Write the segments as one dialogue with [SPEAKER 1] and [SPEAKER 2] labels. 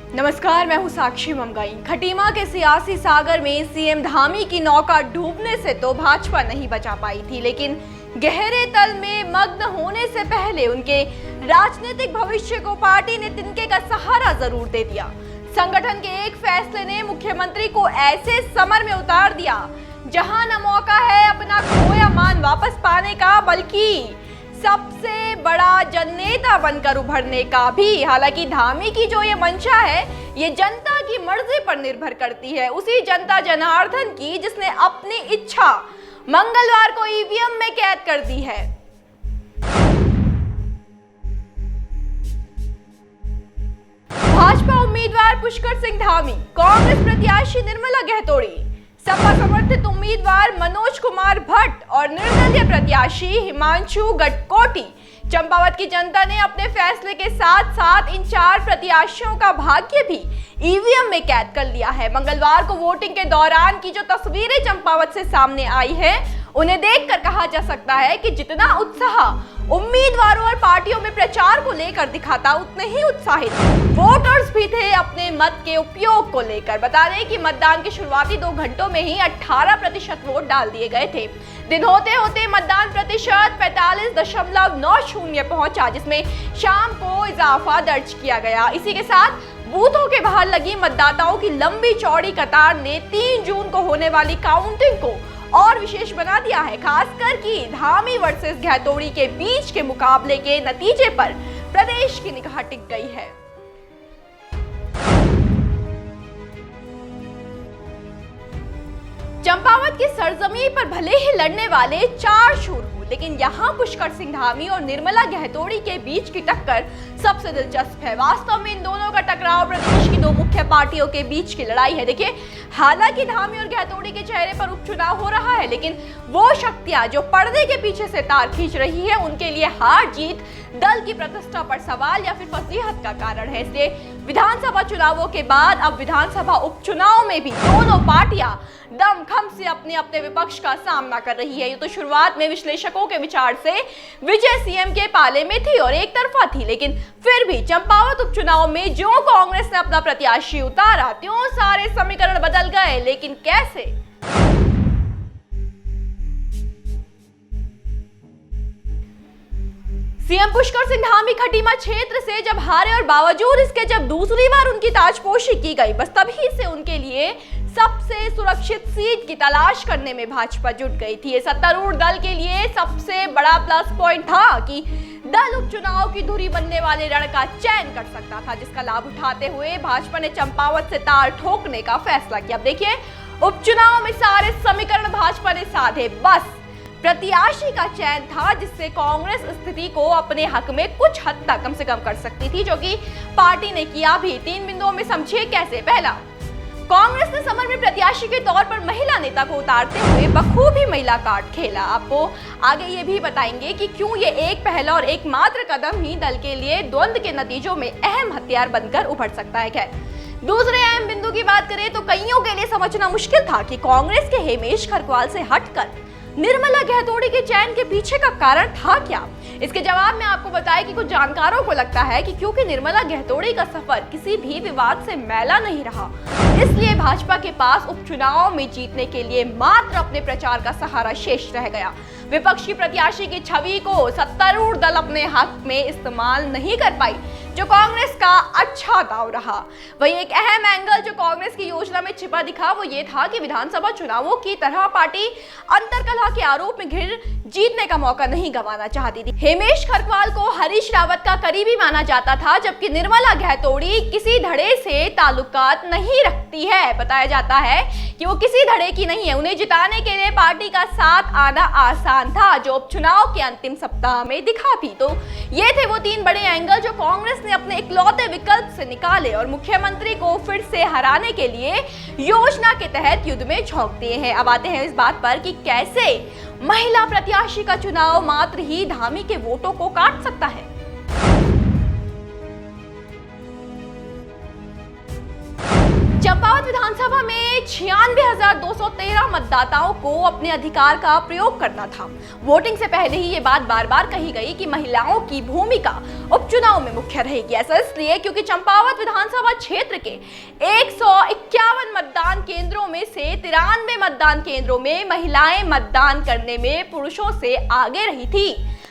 [SPEAKER 1] नमस्कार, मैं हूं साक्षी मंगाई। खटीमा के सियासी सागर में सीएम धामी की नौका डूबने से तो भाजपा नहीं बचा पाई थी, लेकिन गहरे तल में मग्न होने से पहले उनके राजनीतिक भविष्य को पार्टी ने तिनके का सहारा जरूर दे दिया। संगठन के एक फैसले ने मुख्यमंत्री को ऐसे समर में उतार दिया जहां न मौका है अपना खोया मान वापस पाने का, बल्कि सबसे बड़ा जननेता बनकर उभरने का भी। हालांकि धामी की जो ये मंशा है, ये जनता की मर्जी पर निर्भर करती है, उसी जनता जनार्दन की जिसने अपनी इच्छा मंगलवार को ईवीएम में कैद कर दी है। भाजपा उम्मीदवार पुष्कर सिंह धामी, कांग्रेस प्रत्याशी निर्मला गहतोड़ी, सपा समर्थित उम्मीदवार मनोज कुमार भट्ट और निर्दलीय प्रत्याशी हिमांशु गटकोटी। चंपावत की जनता ने अपने फैसले के साथ साथ इन 4 प्रत्याशियों का भाग्य भी ईवीएम में कैद कर लिया है। मंगलवार को वोटिंग के दौरान की जो तस्वीरें चंपावत से सामने आई है, उन्हें देखकर कहा जा सकता है कि जितना उत्साह उम्मीदवारों और पार्टियों में प्रचार को लेकर दिखा था, उतने ही उत्साहित वोटर्स भी थे अपने मत के उपयोग को लेकर। बता दें कि मतदान के शुरुआती 2 घंटों में ही 18% वोट डाल दिए गए थे। दिन होते होते मतदान प्रतिशत 45.90 पहुंचा, जिसमें शाम को इजाफा दर्ज किया गया। इसी के साथ बूथों के बाहर लगी मतदाताओं की लंबी चौड़ी कतार ने 3 जून को होने वाली काउंटिंग को और विशेष बना दिया है। खासकर कि धामी वर्सेस गहतोड़ी के बीच के मुकाबले के नतीजे पर प्रदेश की निगाह टिक गई है। चंपावत की सरजमीन पर भले ही लड़ने वाले 4 शूर हो, लेकिन यहाँ पुष्कर सिंह धामी और निर्मला गहतोड़ी के बीच की टक्कर सबसे दिलचस्प है। वास्तव में इन दोनों का टकराव प्रदेश की 2 मुख्य पार्टियों के बीच की लड़ाई है। देखिए, हालांकि धामी और गहतोड़ी के चेहरे पर उपचुनाव हो रहा है, लेकिन वो शक्तियां जो पर्दे के पीछे से तार खींच रही है, उनके लिए हार जीत दल की प्रतिष्ठा पर सवाल या फिर फजीहत का कारण है। इसलिए विधानसभा चुनावों के बाद अब विधानसभा उपचुनाव में भी दोनों पार्टियां दमखम से अपने अपने विपक्ष का सामना कर रही है। ये तो शुरुआत में विश्लेषकों के विचार से विजय सीएम के पाले में थी और एक तरफा थी, लेकिन फिर भी चंपावत उपचुनाव में जो कांग्रेस ने अपना प्रत्याशी उतारा, त्यों सारे समीकरण बदल गए। लेकिन कैसे? सीएम पुष्कर सिंह धामी खटीमा क्षेत्र से जब हारे और बावजूद इसके जब दूसरी बार उनकी ताजपोशी की गई, बस तभी से उनके लिए सबसे सुरक्षित सीट की तलाश करने में भाजपा जुट गई थी। ये सत्तारूढ़ दल के लिए सबसे बड़ा प्लस पॉइंट था कि दल उपचुनाव की धुरी बनने वाले रण का चयन कर सकता था, जिसका लाभ उठाते हुए भाजपा ने चंपावत से तार ठोकने का फैसला किया। अब देखिए, उपचुनाव में सारे समीकरण भाजपा ने साधे, बस प्रत्याशी का चयन था जिससे कांग्रेस स्थिति को अपने हक में कुछ हद तक कम से कम कर सकती थी, जो कि पार्टी ने किया भी। 3 बिंदुओं में समझिए कैसे। पहला, कांग्रेस ने समर में प्रत्याशी के तौर पर महिला नेता को उतारते हुए बखूबी महिला कार्ड खेला। आपको आगे ये भी बताएंगे कि क्यों ये एक पहला और एकमात्र कदम ही दल के लिए द्वंद्व के नतीजों में अहम हथियार बनकर उभर सकता है। खैर, दूसरे अहम बिंदु की बात करें तो कईयों के लिए समझना मुश्किल था कि कांग्रेस के हेमेश खरवाल से हटकर निर्मला गहतोड़ी के चयन के पीछे का कारण था क्या। इसके जवाब में आपको बताएं कि कुछ जानकारों को लगता है कि क्योंकि निर्मला गहतोड़ी का सफर किसी भी विवाद से मैला नहीं रहा, इसलिए भाजपा के पास उपचुनाव में जीतने के लिए मात्र अपने प्रचार का सहारा शेष रह गया। विपक्ष की प्रत्याशी की छवि को सत्तारूढ़ दल अपने हक में इस्तेमाल नहीं कर पाई, जो कांग्रेस का अच्छा दांव रहा। वही एक अहम एंगल जो कांग्रेस की योजना में छिपा दिखा, वो ये था कि विधानसभा चुनावों की तरह पार्टी अंतरकलह के आरोप में घिर जीतने का मौका नहीं गंवाना चाहती थी। हेमेश खरवाल को हरीश रावत का करीबी माना जाता था, जबकि निर्मला गहतोड़ी किसी धड़े से ताल्लुकात नहीं रखती है। बताया जाता है कि वो किसी धड़े की नहीं है। उन्हें जिताने के लिए पार्टी का साथ आना आसान था, जो उपचुनाव के अंतिम सप्ताह में दिखा भी। तो ये थे वो 3 बड़े एंगल जो कांग्रेस ने अपने इकलौते विकल्प से निकाले और मुख्यमंत्री को फिर से हराने के लिए योजना के तहत युद्ध में झोंक दिए हैं। अब आते हैं इस बात पर कि कैसे महिला प्रत्याशी का चुनाव मात्र ही धामी के वोटों को काट सकता है। चंपावत विधानसभा में 96,213 मतदाताओं को अपने अधिकार का प्रयोग करना था। वोटिंग से पहले ही ये बात बार बार कही गई कि महिलाओं की भूमिका उपचुनाव में मुख्य रहेगी। ऐसा इसलिए क्योंकि चंपावत विधानसभा क्षेत्र के 151 मतदान केंद्रों में से 93 मतदान केंद्रों में महिलाएं मतदान करने में पुरुषों से आगे रही थी।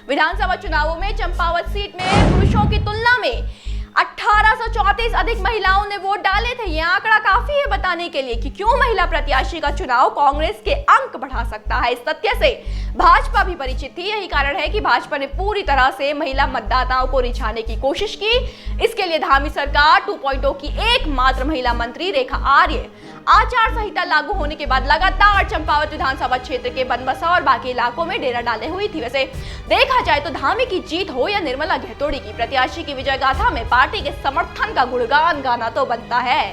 [SPEAKER 1] विधानसभा चुनावों में चंपावत सीट में पुरुषों की तुलना में 1834 अधिक महिलाओं ने वोट डाले थे। यह आंकड़ा काफी है बताने के लिए कि क्यों महिला प्रत्याशी का चुनाव कांग्रेस के अंक बढ़ा सकता है। इस तथ्य से भाजपा भी परिचित थी। यही कारण है कि भाजपा ने पूरी तरह से महिला मतदाताओं को रिझाने की कोशिश की। इसके लिए धामी सरकार 2.0 की एकमात्र महिला मंत्री रेखा आर्य आचार संहिता लागू होने के बाद लगातार चंपावत विधानसभा क्षेत्र के बनबसा और बाकी इलाकों में डेरा डाले हुई थी। वैसे देखा जाए तो धामी की जीत हो या निर्मला घैतोड़ी की, प्रत्याशी की विजय गाथा में पार्टी के समर्थन का गुणगान गाना तो बनता है।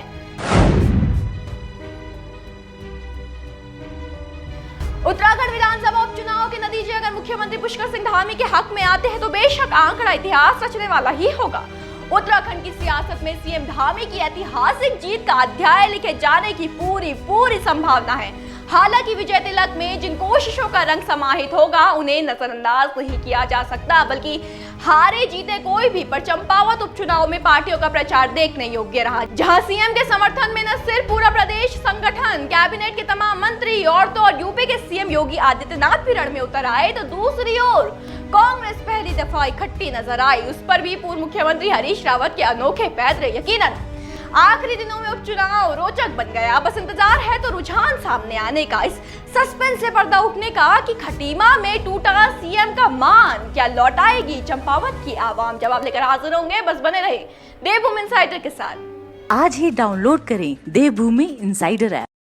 [SPEAKER 1] उत्तराखंड विधानसभा उपचुनाव के नतीजे अगर मुख्यमंत्री पुष्कर सिंह धामी के हक में आते हैं तो बेशक आंकड़ा इतिहास रचने वाला ही होगा। उत्तराखंड की सियासत में सीएम धामी की ऐतिहासिक जीत का अध्याय लिखे जाने की पूरी संभावना है। हालांकि विजय तिलक में जिन कोशिशों का रंग समाहित होगा उन्हें नजरअंदाज नहीं किया जा सकता, बल्कि हारे जीते कोई भी, पर चंपावत उपचुनाव में पार्टियों का प्रचार देखने योग्य रहा, जहां सीएम के समर्थन में न सिर्फ पूरा प्रदेश संगठन, कैबिनेट के तमाम मंत्री और यूपी के सीएम योगी आदित्यनाथ भी रण में उतर आए, तो दूसरी ओर कांग्रेस पहली दफा इकट्ठी नजर आई। उस पर भी पूर्व मुख्यमंत्री हरीश रावत के अनोखे पैतरे। यकीनन आखिरी दिनों में उपचुनाव रोचक बन गया। बस इंतजार है तो रुझान सामने आने का, इस सस्पेंस से पर्दा उठने का कि खटीमा में टूटा सीएम का मान क्या लौटाएगी चंपावत की आवाम। जवाब लेकर हाजिर होंगे, बस बने रहे देवभूमि इनसाइडर के साथ।
[SPEAKER 2] आज ही डाउनलोड करें देवभूमि इनसाइडर ऐप।